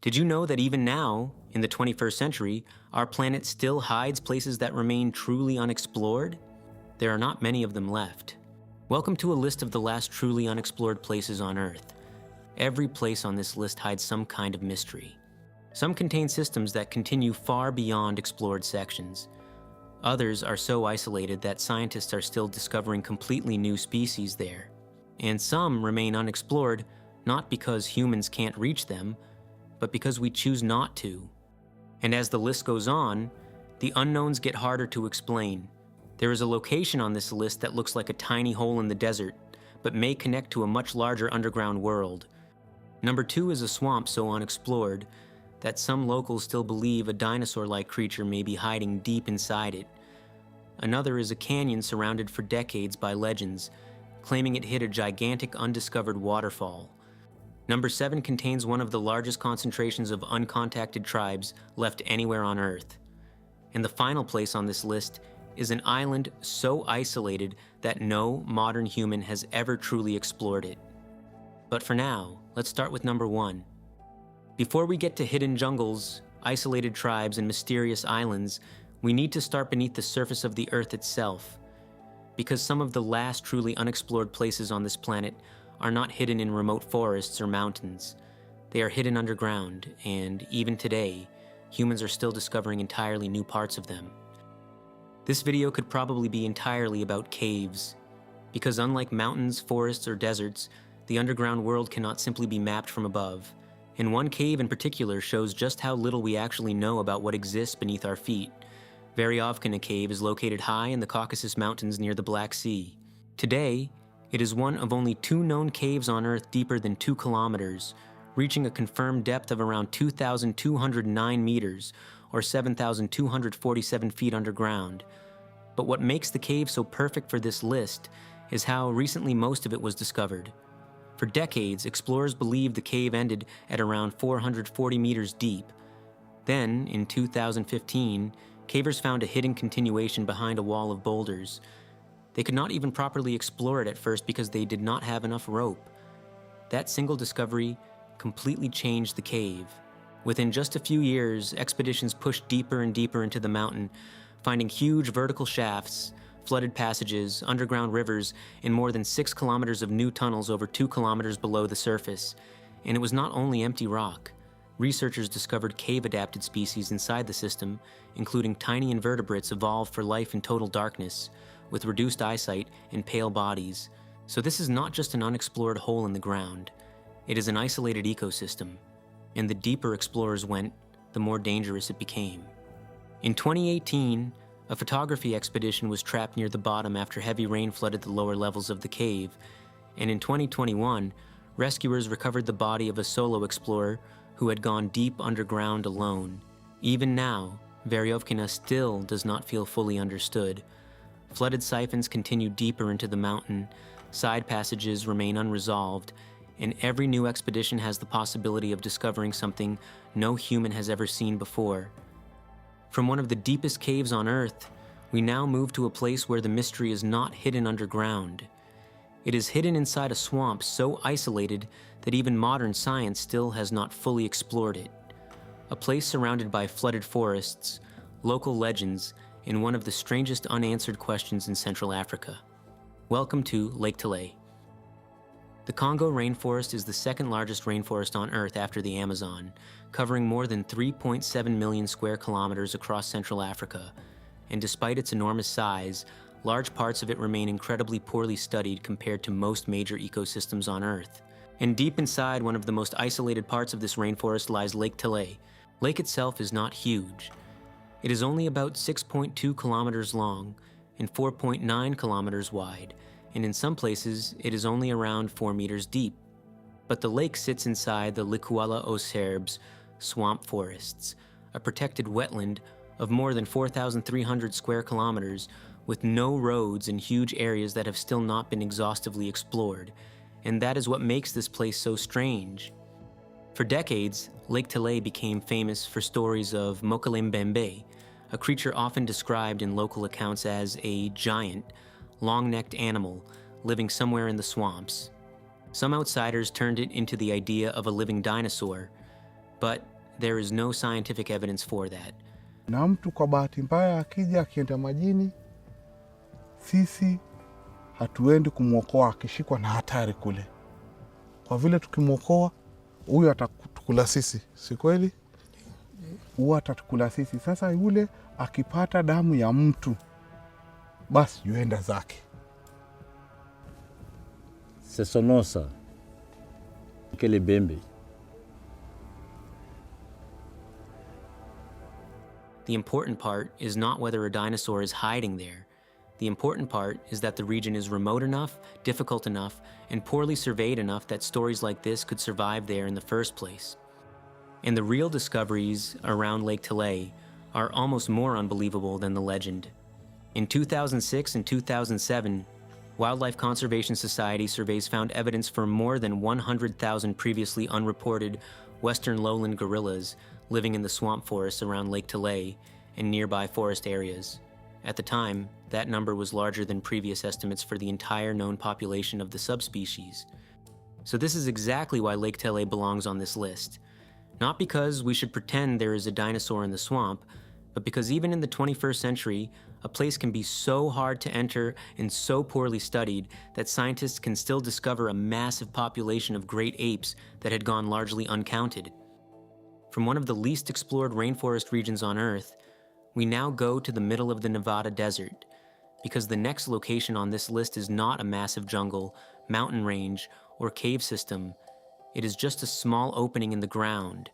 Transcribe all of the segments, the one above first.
Did you know that even now, in the 21st century, our planet still hides places that remain truly unexplored? There are not many of them left. Welcome to a list of the last truly unexplored places on Earth. Every place on this list hides some kind of mystery. Some contain systems that continue far beyond explored sections. Others are so isolated that scientists are still discovering completely new species there. And some remain unexplored, not because humans can't reach them, but because we choose not to. And as the list goes on, the unknowns get harder to explain. There is a location on this list that looks like a tiny hole in the desert, but may connect to a much larger underground world. Number 2 is a swamp so unexplored that some locals still believe a dinosaur-like creature may be hiding deep inside it. Another is a canyon surrounded for decades by legends, claiming it hid a gigantic undiscovered waterfall. Number 7 contains one of the largest concentrations of uncontacted tribes left anywhere on Earth. And the final place on this list is an island so isolated that no modern human has ever truly explored it. But for now, let's start with number 1. Before we get to hidden jungles, isolated tribes, and mysterious islands, we need to start beneath the surface of the Earth itself. Because some of the last truly unexplored places on this planet are not hidden in remote forests or mountains. They are hidden underground, and even today, humans are still discovering entirely new parts of them. This video could probably be entirely about caves, because unlike mountains, forests, or deserts, the underground world cannot simply be mapped from above. And one cave in particular shows just how little we actually know about what exists beneath our feet. Veryovkina Cave is located high in the Caucasus Mountains near the Black Sea. Today, it is one of only 2 known caves on Earth deeper than 2 kilometers, reaching a confirmed depth of around 2,209 meters, or 7,247 feet underground. But what makes the cave so perfect for this list is how recently most of it was discovered. For decades, explorers believed the cave ended at around 440 meters deep. Then, in 2015, cavers found a hidden continuation behind a wall of boulders. They could not even properly explore it at first because they did not have enough rope. That single discovery completely changed the cave. Within just a few years, expeditions pushed deeper and deeper into the mountain, finding huge vertical shafts, flooded passages, underground rivers, and more than 6 kilometers of new tunnels over 2 kilometers below the surface. And it was not only empty rock. Researchers discovered cave-adapted species inside the system, including tiny invertebrates evolved for life in total darkness, with reduced eyesight and pale bodies. So this is not just an unexplored hole in the ground. It is an isolated ecosystem. And the deeper explorers went, the more dangerous it became. In 2018, a photography expedition was trapped near the bottom after heavy rain flooded the lower levels of the cave. And in 2021, rescuers recovered the body of a solo explorer who had gone deep underground alone. Even now, Veryovkina still does not feel fully understood. Flooded siphons continue deeper into the mountain, side passages remain unresolved, and every new expedition has the possibility of discovering something no human has ever seen before. From one of the deepest caves on Earth, we now move to a place where the mystery is not hidden underground. It is hidden inside a swamp so isolated that even modern science still has not fully explored it. A place surrounded by flooded forests, local legends, and one of the strangest unanswered questions in Central Africa. Welcome to Lake Télé. The Congo rainforest is the second largest rainforest on Earth after the Amazon, covering more than 3.7 million square kilometers across Central Africa. And despite its enormous size, large parts of it remain incredibly poorly studied compared to most major ecosystems on Earth. And deep inside one of the most isolated parts of this rainforest lies Lake Télé. Lake itself is not huge. It is only about 6.2 kilometers long and 4.9 kilometers wide, and in some places it is only around 4 meters deep. But the lake sits inside the Likwala aux Herbes swamp forests, a protected wetland of more than 4,300 square kilometers with no roads and huge areas that have still not been exhaustively explored. And that is what makes this place so strange. For decades, Lake Télé became famous for stories of Mokele-mbembe, a creature often described in local accounts as a giant, long-necked animal living somewhere in the swamps. Some outsiders turned it into the idea of a living dinosaur, But there is no scientific evidence for that. Na mtu kwa bahati mbaya akija akienda majini, sisi hatuendi kumwokoa akishikwa na hatari kule. Kwa vile tukimwokoa, huyu atatukula sisi, si kweli? Huyu atatukula sisi. Sasa yule akipata damu ya mtu, basi yuenda zake. Sesonosa, kele bembe. The important part is not whether a dinosaur is hiding there. The important part is that the region is remote enough, difficult enough, and poorly surveyed enough that stories like this could survive there in the first place. And the real discoveries around Lake Télé are almost more unbelievable than the legend. In 2006 and 2007, Wildlife Conservation Society surveys found evidence for more than 100,000 previously unreported western lowland gorillas living in the swamp forests around Lake Télé and nearby forest areas. At the time, that number was larger than previous estimates for the entire known population of the subspecies. So this is exactly why Lake Télé belongs on this list. Not because we should pretend there is a dinosaur in the swamp, but because even in the 21st century, a place can be so hard to enter and so poorly studied that scientists can still discover a massive population of great apes that had gone largely uncounted. From one of the least explored rainforest regions on Earth, we now go to the middle of the Nevada desert, because the next location on this list is not a massive jungle, mountain range, or cave system. It is just a small opening in the ground,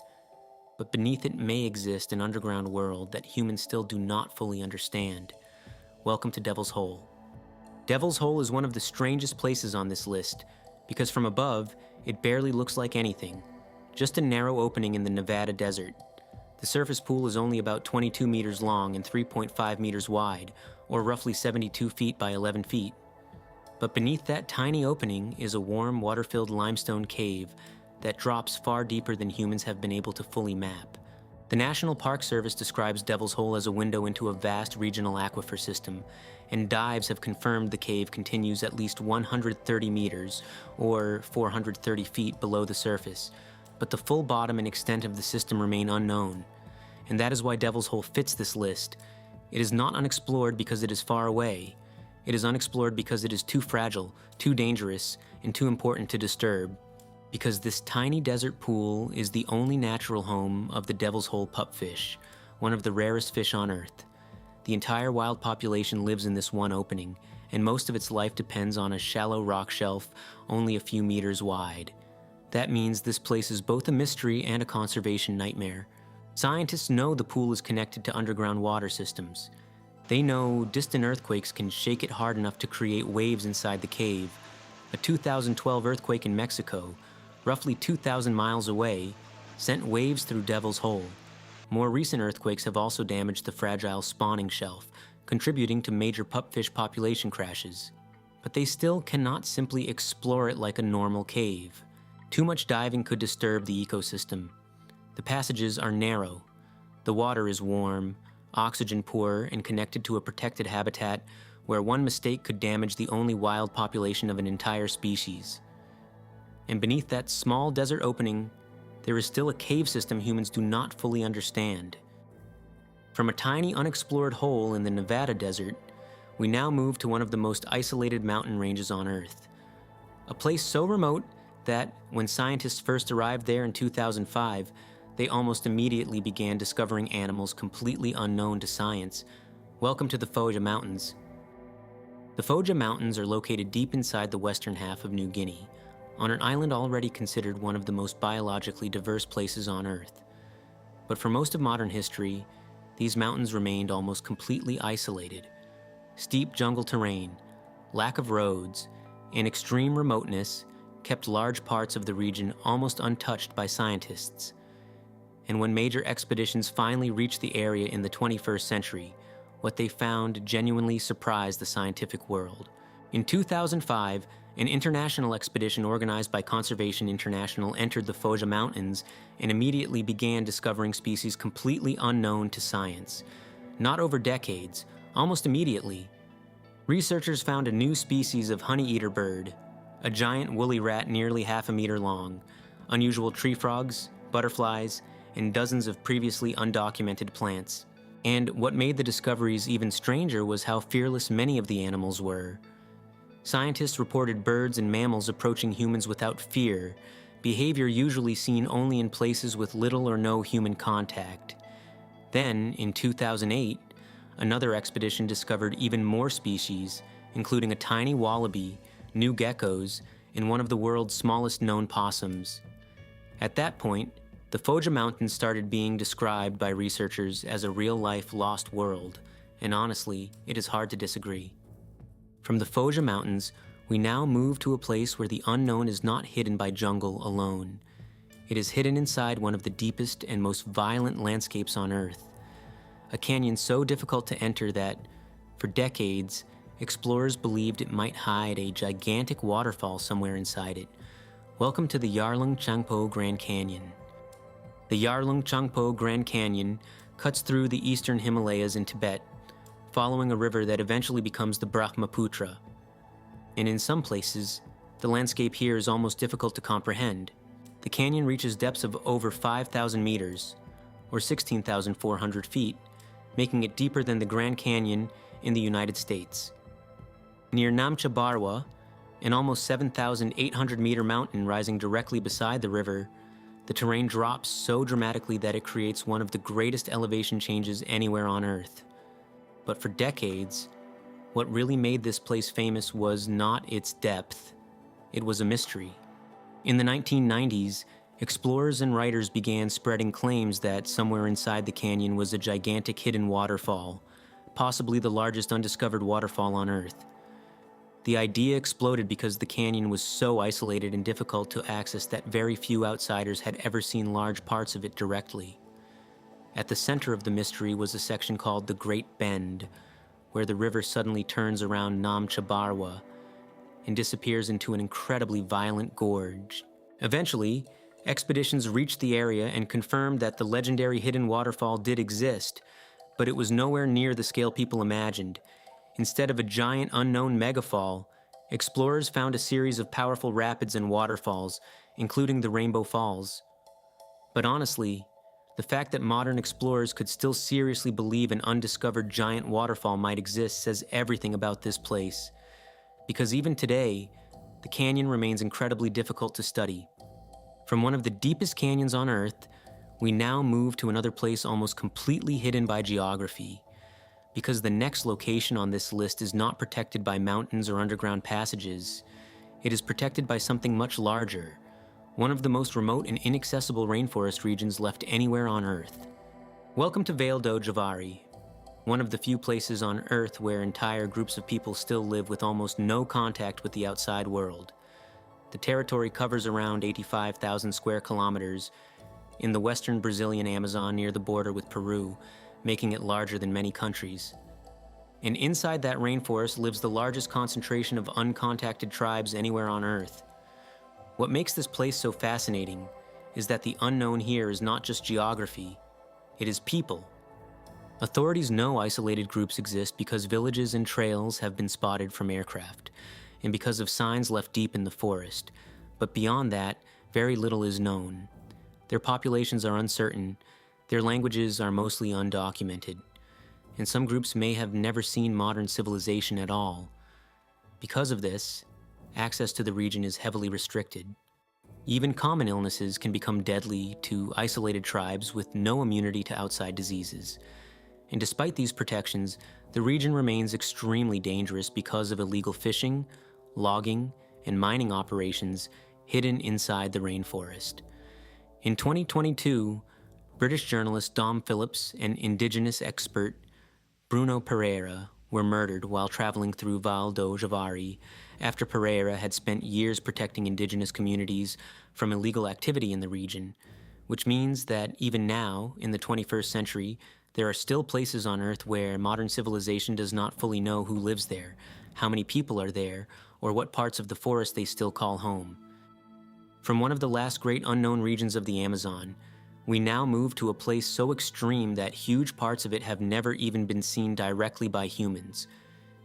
but beneath it may exist an underground world that humans still do not fully understand. Welcome to Devil's Hole. Devil's Hole is one of the strangest places on this list, because from above, it barely looks like anything. Just a narrow opening in the Nevada desert. The surface pool is only about 22 meters long and 3.5 meters wide, or roughly 72 feet by 11 feet. But beneath that tiny opening is a warm, water-filled limestone cave that drops far deeper than humans have been able to fully map. The National Park Service describes Devil's Hole as a window into a vast regional aquifer system, and dives have confirmed the cave continues at least 130 meters, or 430 feet below the surface, but the full bottom and extent of the system remain unknown. And that is why Devil's Hole fits this list. It is not unexplored because it is far away. It is unexplored because it is too fragile, too dangerous, and too important to disturb. Because this tiny desert pool is the only natural home of the Devil's Hole pupfish, one of the rarest fish on Earth. The entire wild population lives in this one opening, and most of its life depends on a shallow rock shelf only a few meters wide. That means this place is both a mystery and a conservation nightmare. Scientists know the pool is connected to underground water systems. They know distant earthquakes can shake it hard enough to create waves inside the cave. A 2012 earthquake in Mexico, roughly 2,000 miles away, sent waves through Devil's Hole. More recent earthquakes have also damaged the fragile spawning shelf, contributing to major pupfish population crashes. But they still cannot simply explore it like a normal cave. Too much diving could disturb the ecosystem. The passages are narrow. The water is warm, oxygen poor, and connected to a protected habitat where one mistake could damage the only wild population of an entire species. And beneath that small desert opening, there is still a cave system humans do not fully understand. From a tiny unexplored hole in the Nevada desert, we now move to one of the most isolated mountain ranges on Earth. A place so remote that, when scientists first arrived there in 2005, they almost immediately began discovering animals completely unknown to science. Welcome to the Foja Mountains. The Foja Mountains are located deep inside the western half of New Guinea, on an island already considered one of the most biologically diverse places on Earth. But for most of modern history, these mountains remained almost completely isolated. Steep jungle terrain, lack of roads, and extreme remoteness kept large parts of the region almost untouched by scientists. And when major expeditions finally reached the area in the 21st century, what they found genuinely surprised the scientific world. In 2005, an international expedition organized by Conservation International entered the Foja Mountains and immediately began discovering species completely unknown to science. Not over decades, almost immediately. Researchers found a new species of honey-eater bird, a giant woolly rat nearly half a meter long, unusual tree frogs, butterflies, and dozens of previously undocumented plants. And what made the discoveries even stranger was how fearless many of the animals were. Scientists reported birds and mammals approaching humans without fear, behavior usually seen only in places with little or no human contact. Then, in 2008, another expedition discovered even more species, including a tiny wallaby, new geckos, and one of the world's smallest known possums. At that point, the Foja Mountains started being described by researchers as a real-life lost world, and honestly, it is hard to disagree. From the Foja Mountains, we now move to a place where the unknown is not hidden by jungle alone. It is hidden inside one of the deepest and most violent landscapes on Earth. A canyon so difficult to enter that, for decades, explorers believed it might hide a gigantic waterfall somewhere inside it. Welcome to the Yarlung Tsangpo Grand Canyon. The Yarlung Tsangpo Grand Canyon cuts through the eastern Himalayas in Tibet, following a river that eventually becomes the Brahmaputra. And in some places, the landscape here is almost difficult to comprehend. The canyon reaches depths of over 5,000 meters, or 16,400 feet, making it deeper than the Grand Canyon in the United States. Near Namcha Barwa, an almost 7,800-meter mountain rising directly beside the river, the terrain drops so dramatically that it creates one of the greatest elevation changes anywhere on Earth. But for decades, what really made this place famous was not its depth. It was a mystery. In the 1990s, explorers and writers began spreading claims that somewhere inside the canyon was a gigantic hidden waterfall, possibly the largest undiscovered waterfall on Earth. The idea exploded because the canyon was so isolated and difficult to access that very few outsiders had ever seen large parts of it directly. At the center of the mystery was a section called the Great Bend, where the river suddenly turns around Namcha Barwa and disappears into an incredibly violent gorge. Eventually, expeditions reached the area and confirmed that the legendary hidden waterfall did exist, but it was nowhere near the scale people imagined. Instead of a giant unknown megafall, explorers found a series of powerful rapids and waterfalls, including the Rainbow Falls. But honestly, the fact that modern explorers could still seriously believe an undiscovered giant waterfall might exist says everything about this place. Because even today, the canyon remains incredibly difficult to study. From one of the deepest canyons on Earth, we now move to another place almost completely hidden by geography. Because the next location on this list is not protected by mountains or underground passages, it is protected by something much larger, one of the most remote and inaccessible rainforest regions left anywhere on Earth. Welcome to Vale do Javari, one of the few places on Earth where entire groups of people still live with almost no contact with the outside world. The territory covers around 85,000 square kilometers in the western Brazilian Amazon near the border with Peru, making it larger than many countries. And inside that rainforest lives the largest concentration of uncontacted tribes anywhere on Earth. What makes this place so fascinating is that the unknown here is not just geography, it is people. Authorities know isolated groups exist because villages and trails have been spotted from aircraft, and because of signs left deep in the forest. But beyond that, very little is known. Their populations are uncertain, their languages are mostly undocumented, and some groups may have never seen modern civilization at all. Because of this, access to the region is heavily restricted. Even common illnesses can become deadly to isolated tribes with no immunity to outside diseases. And despite these protections, the region remains extremely dangerous because of illegal fishing, logging, and mining operations hidden inside the rainforest. In 2022, British journalist Dom Phillips and indigenous expert Bruno Pereira were murdered while traveling through Vale do Javari after Pereira had spent years protecting indigenous communities from illegal activity in the region, which means that even now, in the 21st century, there are still places on Earth where modern civilization does not fully know who lives there, how many people are there, or what parts of the forest they still call home. From one of the last great unknown regions of the Amazon, we now move to a place so extreme that huge parts of it have never even been seen directly by humans.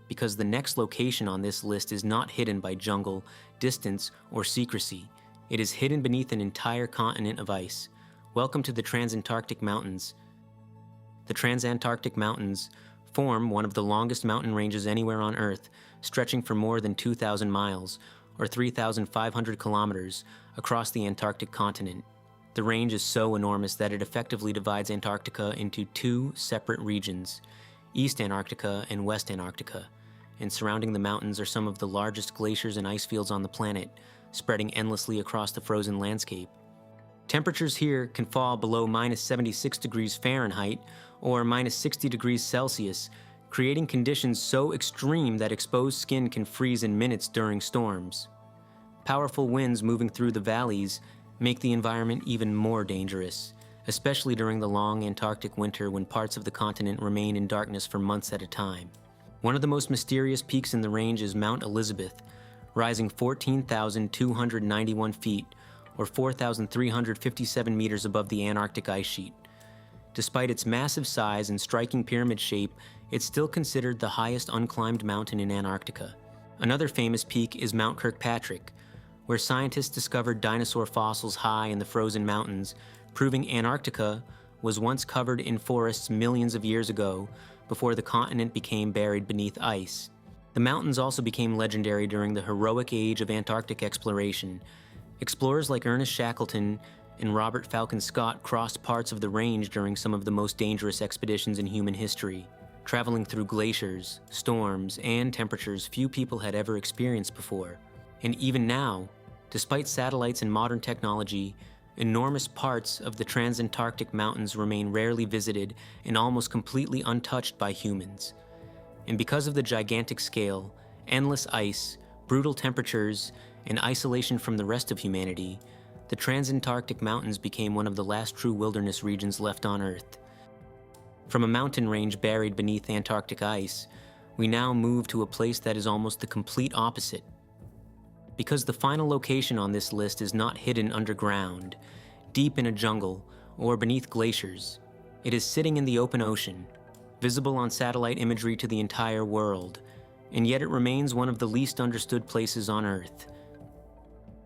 Because the next location on this list is not hidden by jungle, distance, or secrecy. It is hidden beneath an entire continent of ice. Welcome to the Transantarctic Mountains. The Transantarctic Mountains form one of the longest mountain ranges anywhere on Earth, stretching for more than 2,000 miles, or 3,500 kilometers, across the Antarctic continent. The range is so enormous that it effectively divides Antarctica into two separate regions, East Antarctica and West Antarctica, and surrounding the mountains are some of the largest glaciers and ice fields on the planet, spreading endlessly across the frozen landscape. Temperatures here can fall below minus 76 degrees Fahrenheit or minus 60 degrees Celsius, creating conditions so extreme that exposed skin can freeze in minutes during storms. Powerful winds moving through the valleys make the environment even more dangerous, especially during the long Antarctic winter when parts of the continent remain in darkness for months at a time. One of the most mysterious peaks in the range is Mount Elizabeth, rising 14,291 feet, or 4,357 meters above the Antarctic ice sheet. Despite its massive size and striking pyramid shape, it's still considered the highest unclimbed mountain in Antarctica. Another famous peak is Mount Kirkpatrick, where scientists discovered dinosaur fossils high in the frozen mountains, proving Antarctica was once covered in forests millions of years ago, before the continent became buried beneath ice. The mountains also became legendary during the heroic age of Antarctic exploration. Explorers like Ernest Shackleton and Robert Falcon Scott crossed parts of the range during some of the most dangerous expeditions in human history, traveling through glaciers, storms, and temperatures few people had ever experienced before. And even now, despite satellites and modern technology, enormous parts of the Transantarctic Mountains remain rarely visited and almost completely untouched by humans. And because of the gigantic scale, endless ice, brutal temperatures, and isolation from the rest of humanity, the Transantarctic Mountains became one of the last true wilderness regions left on Earth. From a mountain range buried beneath Antarctic ice, we now move to a place that is almost the complete opposite. Because the final location on this list is not hidden underground, deep in a jungle, or beneath glaciers, it is sitting in the open ocean, visible on satellite imagery to the entire world, and yet it remains one of the least understood places on Earth.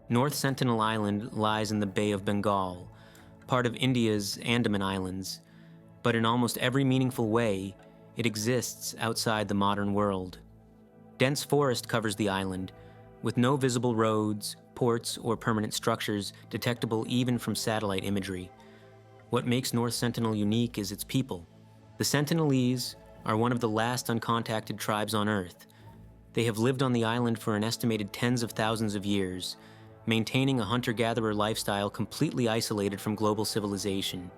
North Sentinel Island lies in the Bay of Bengal, part of India's Andaman Islands, but in almost every meaningful way, it exists outside the modern world. Dense forest covers the island, with no visible roads, ports, or permanent structures detectable even from satellite imagery. What makes North Sentinel unique is its people. The Sentinelese are one of the last uncontacted tribes on Earth. They have lived on the island for an estimated tens of thousands of years, maintaining a hunter-gatherer lifestyle completely isolated from global civilization.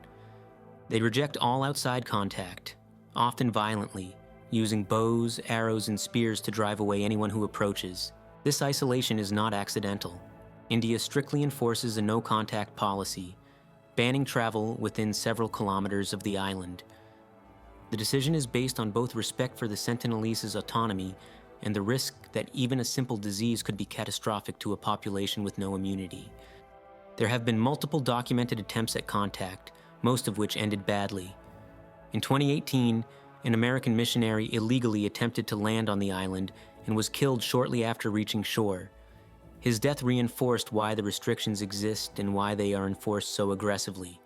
They reject all outside contact, often violently, using bows, arrows, and spears to drive away anyone who approaches. This isolation is not accidental. India strictly enforces a no-contact policy, banning travel within several kilometers of the island. The decision is based on both respect for the Sentinelese's autonomy and the risk that even a simple disease could be catastrophic to a population with no immunity. There have been multiple documented attempts at contact, most of which ended badly. In 2018, an American missionary illegally attempted to land on the island and was killed shortly after reaching shore. His death reinforced why the restrictions exist and why they are enforced so aggressively.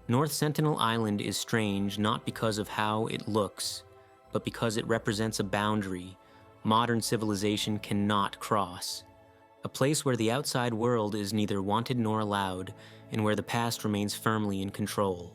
North Sentinel Island is strange not because of how it looks, but because it represents a boundary modern civilization cannot cross. A place where the outside world is neither wanted nor allowed, and where the past remains firmly in control.